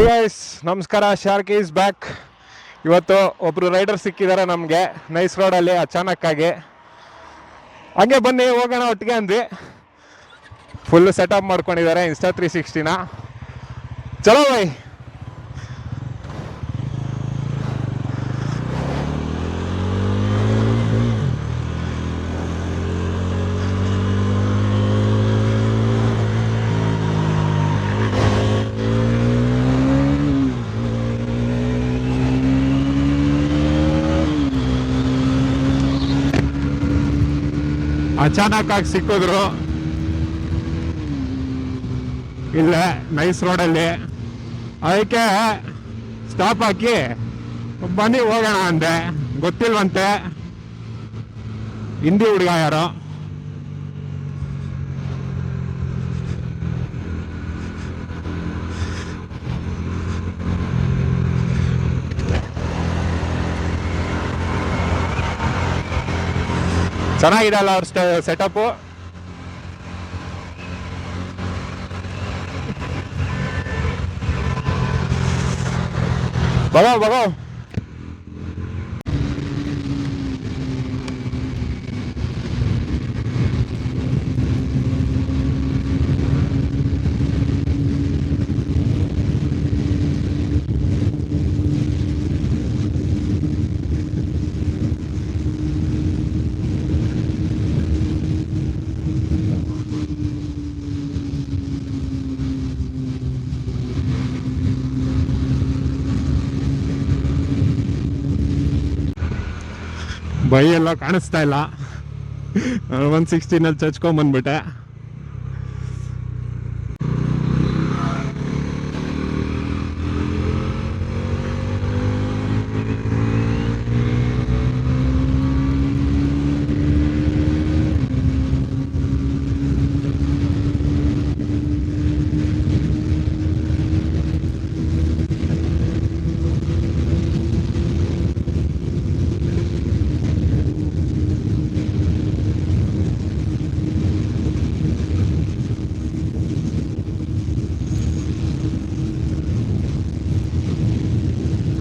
Guys ನಮಸ್ಕಾರ, shark is back. ಇವತ್ತು ಒಬ್ಬರು ರೈಡರ್ ಸಿಕ್ಕಿದ್ದಾರೆ ನಮಗೆ ನೈಸ್ ರೋಡಲ್ಲಿ ಅಚಾನಕ್ಕಾಗಿ. ಹಂಗೆ ಬನ್ನಿ ಹೋಗೋಣ ಒಟ್ಟಿಗೆ ಅಂದ್ವಿ. ಫುಲ್ ಸೆಟಪ್ ಮಾಡ್ಕೊಂಡಿದ್ದಾರೆ ಇನ್ಸ್ಟಾ 360ನ. ಚಲೋ ಬೈ. ಅಚಾನಕ್ ಆಗಿ ಸಿಕ್ಕಿದ್ರು ಇಲ್ಲೇ ನೈಸ್ ರೋಡಲ್ಲಿ. ಅದಕ್ಕೆ ಸ್ಟಾಪ್ ಹಾಕಿ ಬನ್ನಿ ಹೋಗೋಣ ಅಂದೆ. ಗೊತ್ತಿಲ್ವಂತೆ ಹಿಂದಿ ಹುಡುಗ ಯಾರೋ. ಚೆನ್ನಾಗಿದೆ ಅಲ್ಲ ಅವ್ರ ಸೆಟಪ್ಪು. ಬಗೋ ಬೈ ಎಲ್ಲ ಕಾಣಿಸ್ತಾ ಇಲ್ಲ. 160ನಲ್ಲಿ ಚಚ್ಕೊಂಬಂದ್ಬಿಟ್ಟೆ.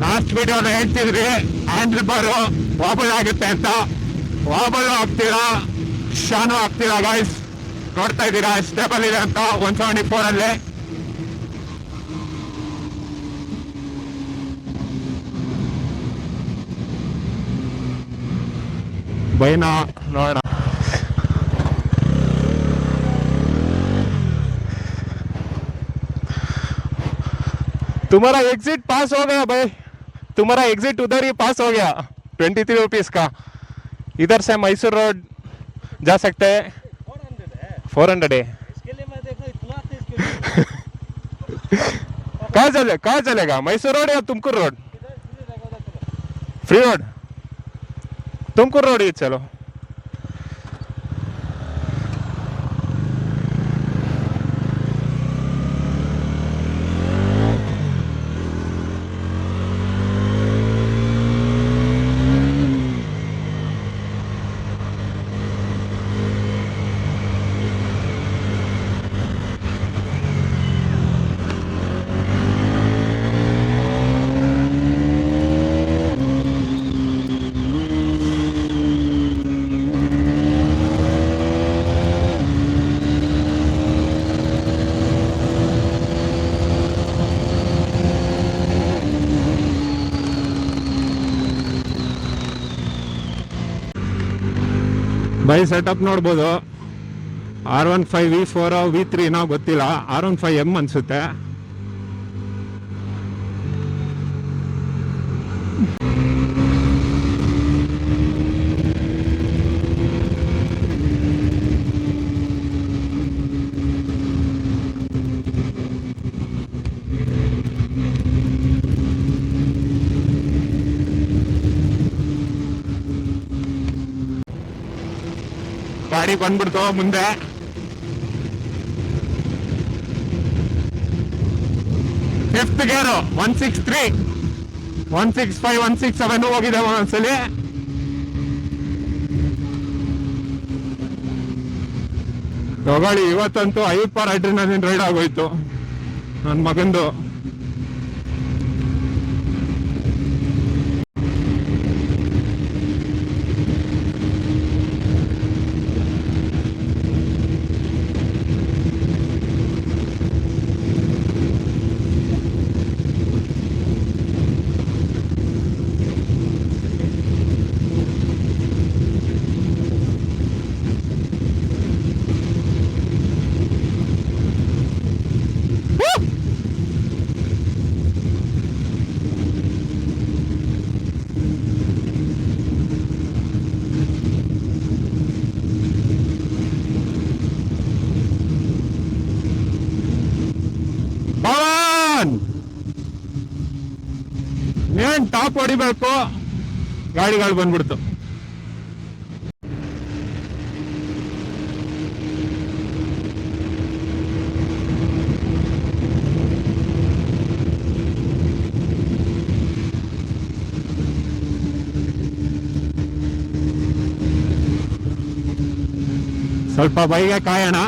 ಲಾಸ್ಟ್ ವಿಡಿಯೋನ ಹೇಳ್ತಿದ್ರಿ ಹ್ಯಾಂಡಲ್ ಬಾರು ವಾಬಲ್ ಆಗುತ್ತೆ ಅಂತ. ವಾಬಲ್ ಆಗ್ತೀರಾ, ಶಾನು ಆಗ್ತೀರಾ ಗೈಸ್. ನೋಡ್ತಾ ಇದ್ದೀರಾ ಸ್ಟೇಬಲ್ ಇದೆ ಅಂತ 174 ಅಲ್ಲಿ. ಬೈನ ನೋಡೋಣ. तुम्हारा एग्जिट पास हो गया भाई, तुम्हारा एग्जिट उधर ही पास हो गया 23 रुपीज का. इधर से मैसूर रोड जा सकते हैं. 400 है. इसके लिए मैं देखो इतना कहाँ चलेगा मैसूर रोड या Tumkur road? Free road, Tumkur road ही चलो. ಬೈ ಸೆಟಪ್ ನೋಡ್ಬೋದು. R15 V4 V3 ನಾವು ಗೊತ್ತಿಲ್ಲ. R15M ಅನ್ಸುತ್ತೆ. ಗಾಡಿ ಬಂದ್ಬಿಡ್ತು ಮುಂದೆ. ಫಿಫ್ತ್ ಗೇರು 163, 165, 167 ಹೋಗಿದೆ ಒಂದೊಂದ್ಸಲಿ. ತಗೊಳ್ಳಿ, ಇವತ್ತಂತೂ 50 ಪರ್ ಅಡ್ರಿನಲಿನ್ ರೈಡ್ ಆಗೋಯ್ತು ನನ್ನ ಮಗಂದು. ಆನ್. ಏನ್ ಟಾಪ್ ಹೊಡಿಬೇಕು, ಗಾಡಿಗಳು ಬಂದ್ಬಿಡ್ತು. ಸ್ವಲ್ಪ ಬೈಗೆ ಕಾಯೋಣ.